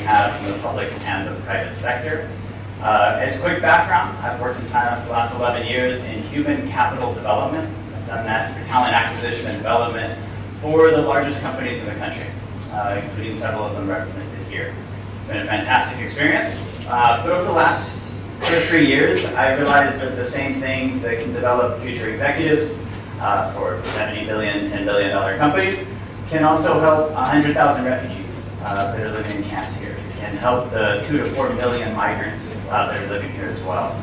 have from the public and the private sector. As a quick background, I've worked in Thailand for the last 11 years in human capital development. I've done that for talent acquisition and development for the largest companies in the country, including several of them represented here. It's been a fantastic experience, but over the last 2 or 3 years, I realized that the same things that can develop future executives for $70 billion, $10 billion companies can also help 100,000 refugees that are living in camps here, can help the 2 to 4 million migrants that are living here as well.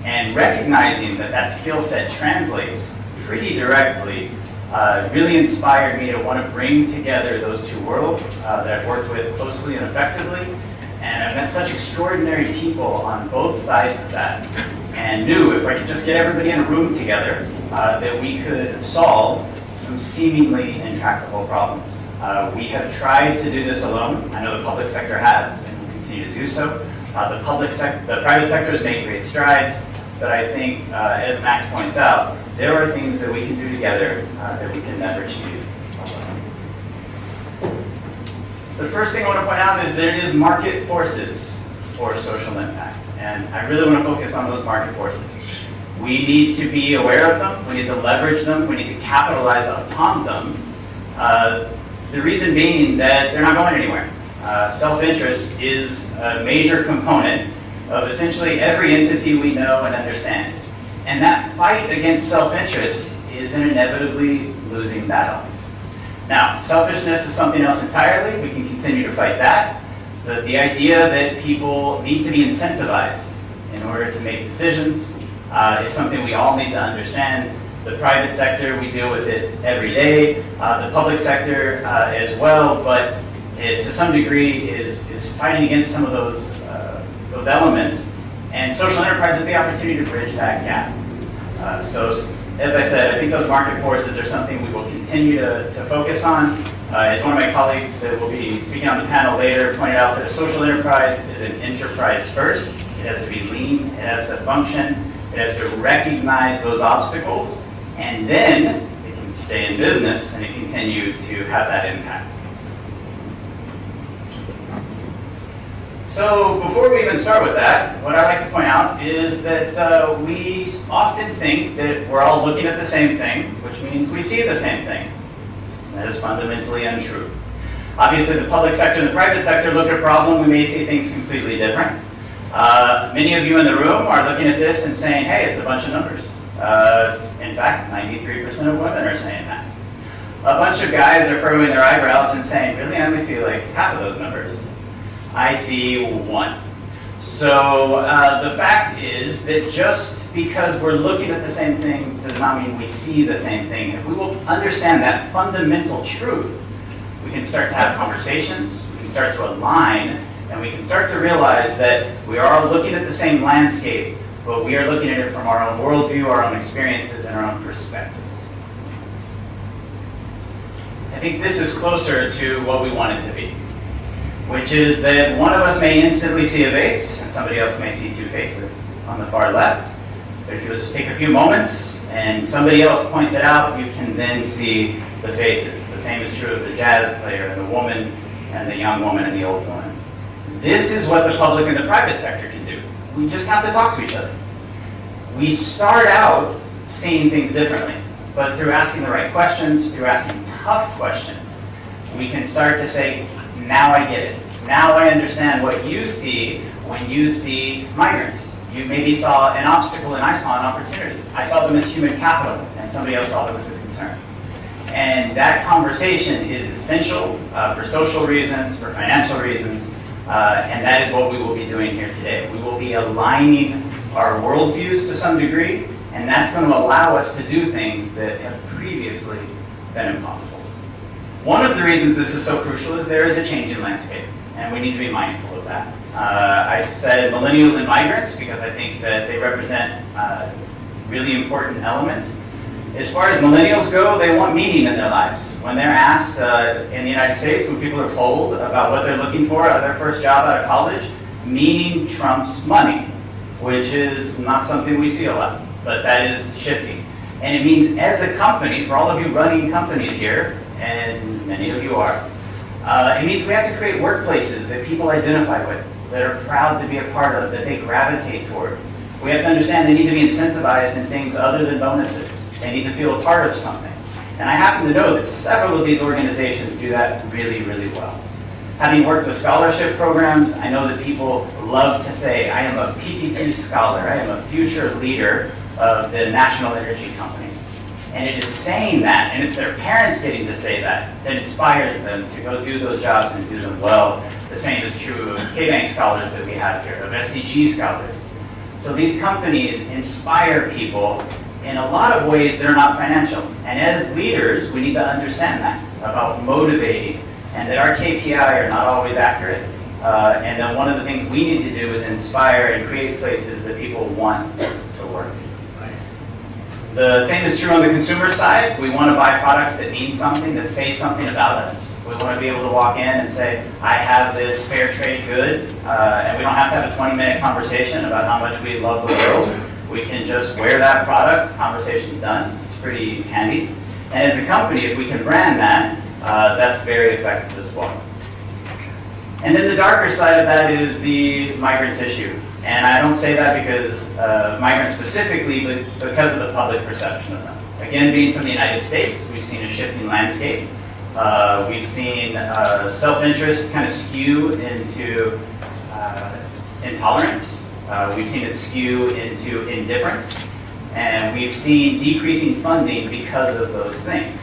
And recognizing that that skill set translates pretty directly really inspired me to want to bring together those two worlds that I've worked with closely and effectively. And I've met such extraordinary people on both sides of that, and knew if I could just get everybody in a room together, that we could solve some seemingly intractable problems. We have tried to do this alone. I know the public sector has, and will continue to do so. The private sector has made great strides, but I think, as Max points out, there are things that we can do together that we can never achieve alone. The first thing I want to point out is there is market forces for social impact, and I really want to focus on those market forces. We need to be aware of them, we need to leverage them, we need to capitalize upon them. The reason being that they're not going anywhere. Self-interest is a major component of essentially every entity we know and understand. And that fight against self-interest is an inevitably losing battle. Now, selfishness is something else entirely. We can continue to fight that. But the idea that people need to be incentivized in order to make decisions is something we all need to understand. The private sector, we deal with it every day. The public sector as well, but it, to some degree, is fighting against some of those elements. And social enterprise is the opportunity to bridge that gap. So, as I said, I think those market forces are something we will continue to focus on. As one of my colleagues that will be speaking on the panel later pointed out, that a social enterprise is an enterprise first. It has to be lean, it has to function, it has to recognize those obstacles, and then it can stay in business and it continue to have that impact. So before we even start with that, what I'd like to point out is that we often think that we're all looking at the same thing, which means we see the same thing. That is fundamentally untrue. Obviously, the public sector and the private sector look at a problem, we may see things completely different. Many of you in the room are looking at this and saying, hey, it's a bunch of numbers. In fact, 93% of women are saying that. A bunch of guys are furrowing their eyebrows and saying, really, I only see like half of those numbers. I see one. So the fact is that just because we're looking at the same thing does not mean we see the same thing. If we will understand that fundamental truth, we can start to have conversations, we can start to align, and we can start to realize that we are all looking at the same landscape, but we are looking at it from our own worldview, our own experiences, and our own perspectives. I think this is closer to what we want it to be, which is that one of us may instantly see a face, and somebody else may see two faces on the far left. But if you'll just take a few moments, and somebody else points it out, you can then see the faces. The same is true of the jazz player, and the woman, and the young woman, and the old woman. This is what the public and the private sector can do. We just have to talk to each other. We start out seeing things differently, but through asking the right questions, through asking tough questions, we can start to say, now I get it. Now I understand what you see when you see migrants. You maybe saw an obstacle and I saw an opportunity. I saw them as human capital and somebody else saw them as a concern. And that conversation is essential for social reasons, for financial reasons, and that is what we will be doing here today. We will be aligning our worldviews to some degree, and that's going to allow us to do things that have previously been impossible. One of the reasons this is so crucial is there is a change in landscape, and we need to be mindful of that. I said millennials and migrants because I think that they represent really important elements. As far as millennials go, they want meaning in their lives. When they're asked in the United States, when people are polled about what they're looking for out of their first job out of college, meaning trumps money, which is not something we see a lot, but that is shifting. And it means as a company, for all of you running companies here, and many of you are, It means we have to create workplaces that people identify with, that are proud to be a part of, that they gravitate toward. We have to understand they need to be incentivized in things other than bonuses. They need to feel a part of something. And I happen to know that several of these organizations do that really, really well. Having worked with scholarship programs, I know that people love to say, I am a PT2 scholar, I am a future leader of the National Energy Company. And it is saying that, and it's their parents getting to say that inspires them to go do those jobs and do them well. The same is true of K-Bank scholars that we have here, of SDG scholars. So these companies inspire people in a lot of ways that are not financial. And as leaders, we need to understand that, about motivating, and that our KPI are not always accurate. And then one of the things we need to do is inspire and create places that people want to work. The same is true on the consumer side. We want to buy products that mean something, that say something about us. We want to be able to walk in and say, I have this fair trade good, and we don't have to have a 20-minute conversation about how much we love the world. We can just wear that product, conversation's done. It's pretty handy. And as a company, if we can brand that, that's very effective as well. And then the darker side of that is the migrants issue. And I don't say that because of migrants specifically, but because of the public perception of them. Again, being from the United States, we've seen a shifting landscape. We've seen self-interest kind of skew into intolerance. We've seen it skew into indifference. And we've seen decreasing funding because of those things.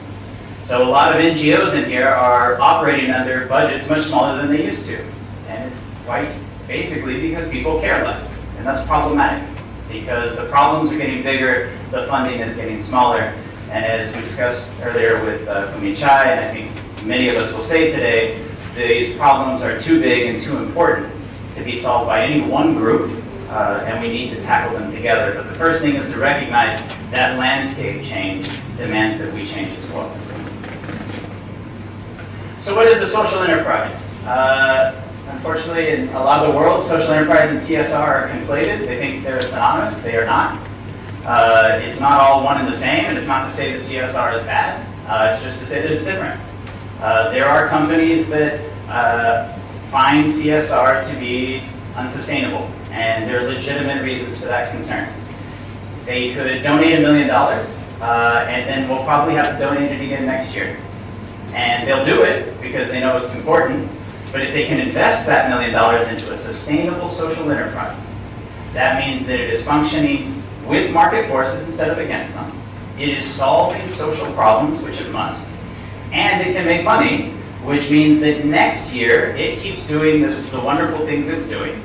So a lot of NGOs in here are operating under budgets much smaller than they used to. And it's quite basically because people care less. And that's problematic because the problems are getting bigger, the funding is getting smaller. And as we discussed earlier with Kumi Chai, and I think many of us will say today, these problems are too big and too important to be solved by any one group, and we need to tackle them together. But the first thing is to recognize that landscape change demands that we change as well. So what is a social enterprise? Unfortunately, in a lot of the world, social enterprise and CSR are conflated. They think they're synonymous. They are not. It's not all one and the same, and it's not to say that CSR is bad. It's just to say that it's different. There are companies that find CSR to be unsustainable, and there are legitimate reasons for that concern. They could donate $1 million, and then we'll probably have to donate it again next year. And they'll do it because they know it's important, but if they can invest that $1 million into a sustainable social enterprise, that means that it is functioning with market forces instead of against them. It is solving social problems, which it must, and it can make money, which means that next year it keeps doing the wonderful things it's doing,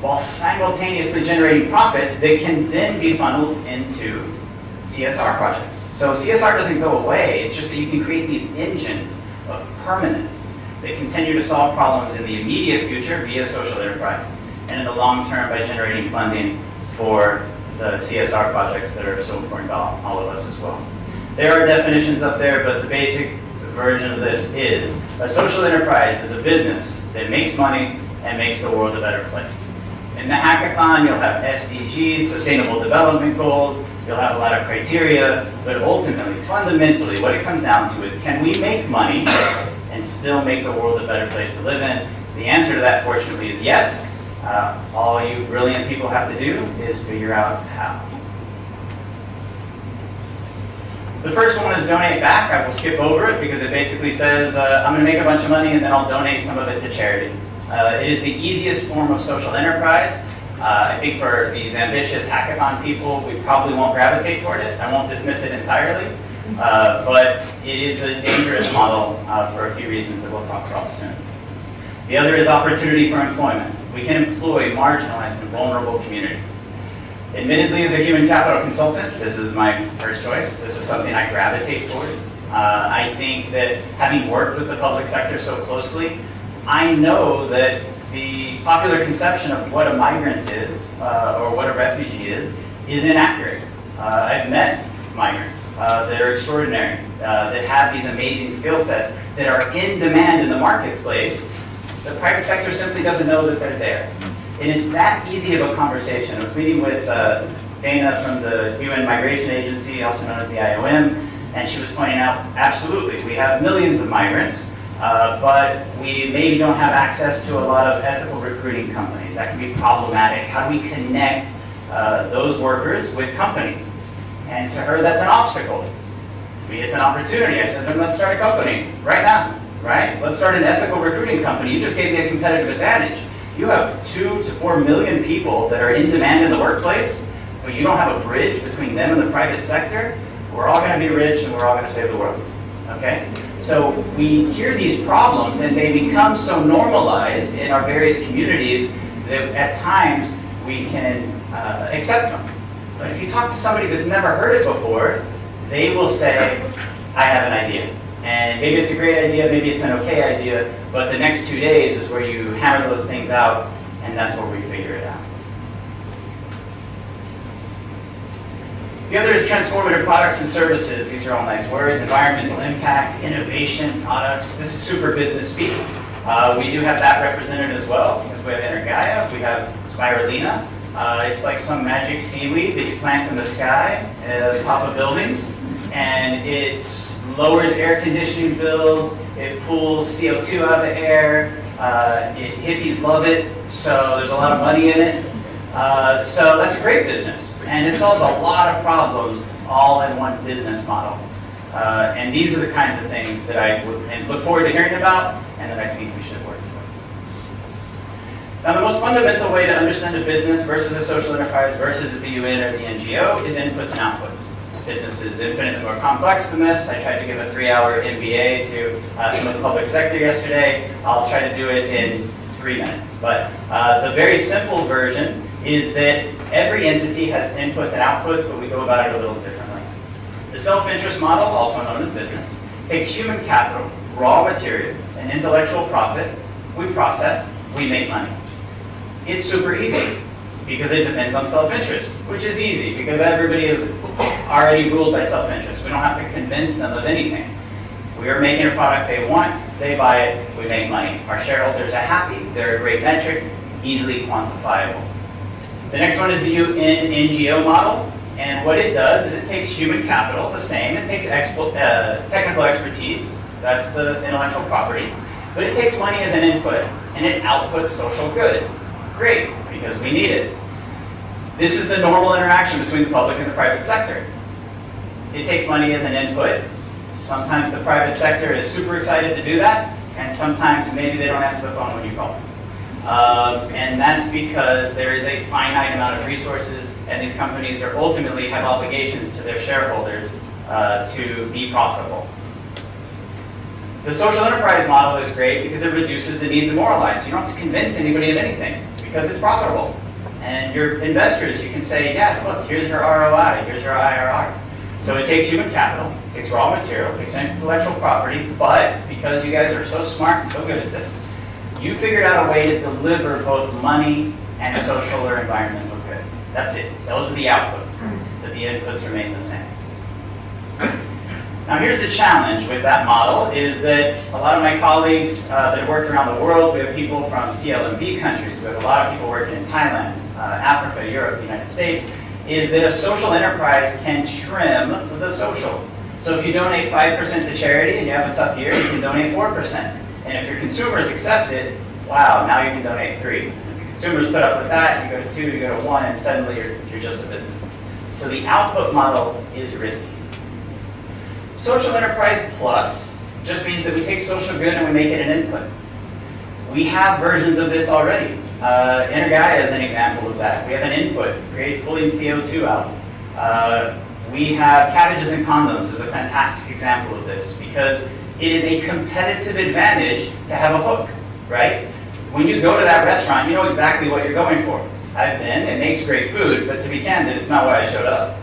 while simultaneously generating profits that can then be funneled into CSR projects. So CSR doesn't go away, it's just that you can create these engines of permanence that continue to solve problems in the immediate future via social enterprise, and in the long term by generating funding for the CSR projects that are so important to all of us as well. There are definitions up there, but the basic version of this is a social enterprise is a business that makes money and makes the world a better place. In the hackathon, you'll have SDGs, Sustainable Development Goals, you'll have a lot of criteria, but ultimately, fundamentally, what it comes down to is can we make money and still make the world a better place to live in? The answer to that, fortunately, is yes. All you brilliant people have to do is figure out how. The first one is donate back. I will skip over it because it basically says I'm going to make a bunch of money and then I'll donate some of it to charity. It is the easiest form of social enterprise. I think for these ambitious hackathon people, we probably won't gravitate toward it. I won't dismiss it entirely, but it is a dangerous model for a few reasons that we'll talk about soon. The other is opportunity for employment. We can employ marginalized and vulnerable communities. Admittedly, as a human capital consultant, this is my first choice. This is something I gravitate toward. I think that having worked with the public sector so closely, I know that the popular conception of what a migrant is, or what a refugee is inaccurate. I've met migrants that are extraordinary, that have these amazing skill sets that are in demand in the marketplace. The private sector simply doesn't know that they're there. And it's that easy of a conversation. I was meeting with Dana from the UN Migration Agency, also known as the IOM, and she was pointing out, absolutely, we have millions of migrants, but we maybe don't have access to a lot of ethical recruiting companies. That can be problematic. How do we connect those workers with companies? And to her, that's an obstacle. To me, it's an opportunity. I said, then let's start a company right now, right? Let's start an ethical recruiting company. You just gave me a competitive advantage. You have 2 to 4 million people that are in demand in the workplace, but you don't have a bridge between them and the private sector. We're all going to be rich and we're all going to save the world, okay? So we hear these problems and they become so normalized in our various communities that at times we can accept them. But if you talk to somebody that's never heard it before, they will say, I have an idea. And maybe it's a great idea, maybe it's an okay idea, but the next 2 days is where you hammer those things out, and that's where we figure it out. The other is transformative products and services. These are all nice words. Environmental impact, innovation, products. This is super business speak. We do have that represented as well, because we have Energaia, we have spirulina. It's like some magic seaweed that you plant in the sky at the top of buildings, and it lowers air conditioning bills, it pulls CO2 out of the air, hippies love it, so there's a lot of money in it. So that's a great business, and it solves a lot of problems all in one business model. And these are the kinds of things that I would look forward to hearing about, and that I think we should work toward. Now, the most fundamental way to understand a business versus a social enterprise versus the UN or the NGO is inputs and outputs. Business is infinitely more complex than this. I tried to give a 3-hour MBA to some of the public sector yesterday. I'll try to do it in 3 minutes. But the very simple version is that every entity has inputs and outputs, but we go about it a little differently. The self-interest model, also known as business, takes human capital, raw materials, and intellectual profit. We process, we make money. It's super easy because it depends on self-interest, which is easy because everybody is already ruled by self-interest. We don't have to convince them of anything. We are making a product they want, they buy it, we make money. Our shareholders are happy, there are great metrics, it's easily quantifiable. The next one is the UN NGO model, and what it does is it takes human capital, the same, it takes technical expertise, that's the intellectual property, but it takes money as an input, and it outputs social good. Great, because we need it. This is the normal interaction between the public and the private sector. It takes money as an input. Sometimes the private sector is super excited to do that, and sometimes maybe they don't answer the phone when you call them. And that's because there is a finite amount of resources, and these companies are ultimately have obligations to their shareholders to be profitable. The social enterprise model is great because it reduces the need to moralize. You don't have to convince anybody of anything because it's profitable. And your investors, you can say, yeah, look, here's your ROI, here's your IRR. So it takes human capital, it takes raw material, it takes intellectual property, but because you guys are so smart and so good at this, you figured out a way to deliver both money and social or environmental good. That's it. Those are the outputs, but the inputs remain the same. Now here's the challenge with that model is that a lot of my colleagues that have worked around the world, we have people from CLMV countries, we have a lot of people working in Thailand, Africa, Europe, the United States, is that a social enterprise can trim the social. So if you donate 5% to charity and you have a tough year, you can donate 4%. And if your consumers accept it, wow, now you can donate 3%. If the consumers put up with that, you go to 2, you go to 1, and suddenly you're just a business. So the output model is risky. Social enterprise plus just means that we take social good and we make it an input. We have versions of this already. Energaia is an example of that. We have an input, pulling CO2 out. We have cabbages and condoms is a fantastic example of this because it is a competitive advantage to have a hook, right? When you go to that restaurant, you know exactly what you're going for. I've been, it makes great food, but to be candid, it's not why I showed up.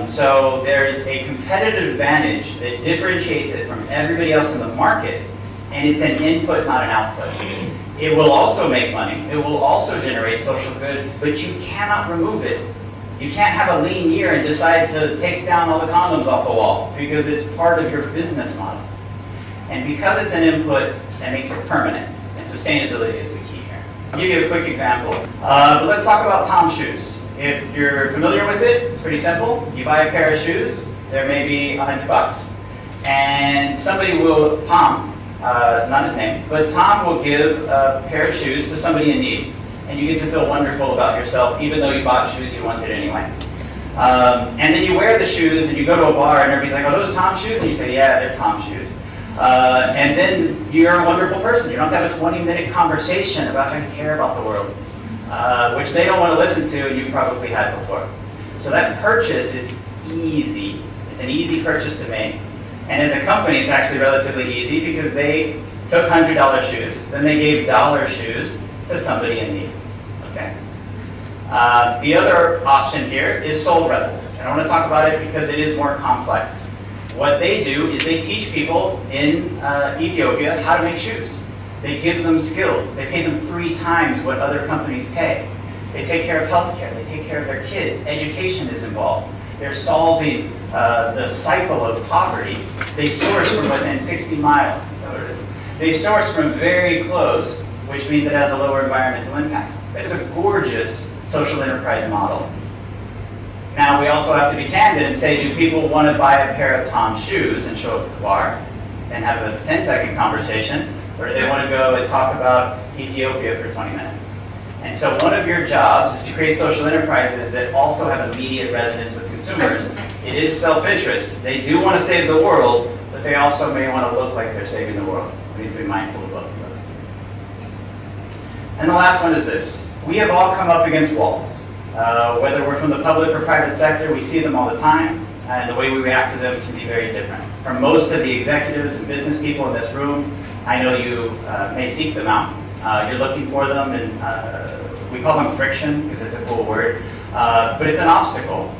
So there's a competitive advantage that differentiates it from everybody else in the market, and it's an input, not an output. It will also make money. It will also generate social good, but you cannot remove it. You can't have a lean year and decide to take down all the condoms off the wall because it's part of your business model. And because it's an input, that makes it permanent, and sustainability is the key here. I'll give you a quick example. But let's talk about Tom's shoes. If you're familiar with it, it's pretty simple. You buy a pair of shoes, they're maybe $100, and somebody will, Tom, not his name, but Tom will give a pair of shoes to somebody in need, and you get to feel wonderful about yourself, even though you bought shoes you wanted anyway. And then you wear the shoes, and you go to a bar, and everybody's like, "Are those Tom shoes?" And you say, "Yeah, they're Tom shoes." And then you're a wonderful person. You don't have to have a 20-minute conversation about how you care about the world, which they don't want to listen to, and you've probably had before. So that purchase is easy. It's an easy purchase to make. And as a company, it's actually relatively easy because they took $100 shoes, then they gave dollar shoes to somebody in need. Okay. The other option here is soul rebels. And I want to talk about it because it is more complex. What they do is they teach people in Ethiopia how to make shoes. They give them skills. They pay them 3 times what other companies pay. They take care of healthcare. They take care of their kids. Education is involved. They're solving the cycle of poverty. They source from within 60 miles. Is that what it is? They source from very close, which means it has a lower environmental impact. That is a gorgeous social enterprise model. Now, we also have to be candid and say, do people want to buy a pair of Tom's shoes and show up at the bar and have a 10-second conversation, or do they want to go and talk about Ethiopia for 20 minutes? And so one of your jobs is to create social enterprises that also have immediate resonance with consumers. It is self-interest. They do want to save the world, but they also may want to look like they're saving the world. We need to be mindful of both of those. And the last one is this. We have all come up against walls. Whether we're from the public or private sector, we see them all the time, and the way we react to them can be very different. For most of the executives and business people in this room, I know you may seek them out. You're looking for them, and we call them friction because it's a cool word, but it's an obstacle.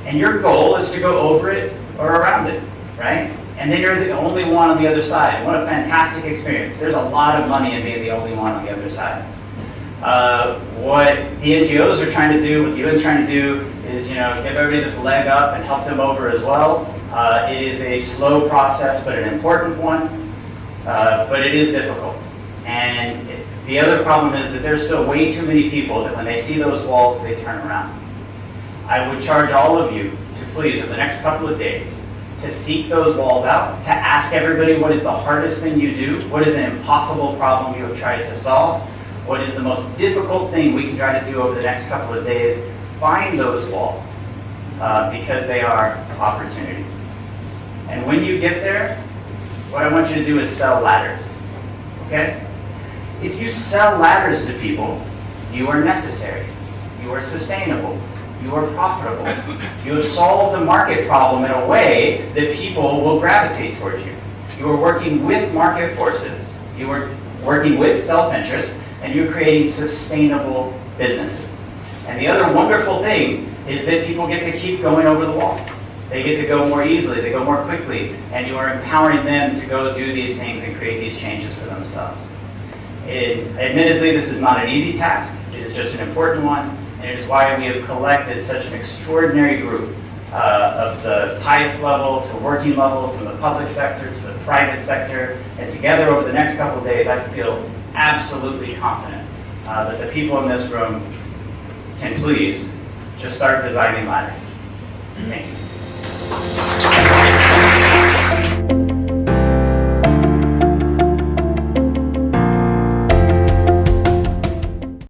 And your goal is to go over it or around it, right? And then you're the only one on the other side. What a fantastic experience. There's a lot of money in being the only one on the other side. What the NGOs are trying to do, what the UN's trying to do, is give everybody this leg up and help them over as well. It is a slow process, but an important one. But it is difficult. And the other problem is that there's still way too many people that when they see those walls, they turn around. I would charge all of you to please, over the next couple of days, to seek those walls out, to ask everybody what is the hardest thing you do, what is an impossible problem you have tried to solve, what is the most difficult thing we can try to do over the next couple of days. Find those walls because they are opportunities. And when you get there, what I want you to do is sell ladders. Okay? If you sell ladders to people, you are necessary. You are sustainable. You are profitable. You have solved a market problem in a way that people will gravitate towards you. You are working with market forces. You are working with self-interest, and you're creating sustainable businesses. And the other wonderful thing is that people get to keep going over the wall. They get to go more easily, they go more quickly, and you are empowering them to go do these things and create these changes for themselves. Admittedly, this is not an easy task. It is just an important one, and it is why we have collected such an extraordinary group of the highest level to working level, from the public sector to the private sector. And together over the next couple of days, I feel absolutely confident that the people in this room can please just start designing ladders. Thank you.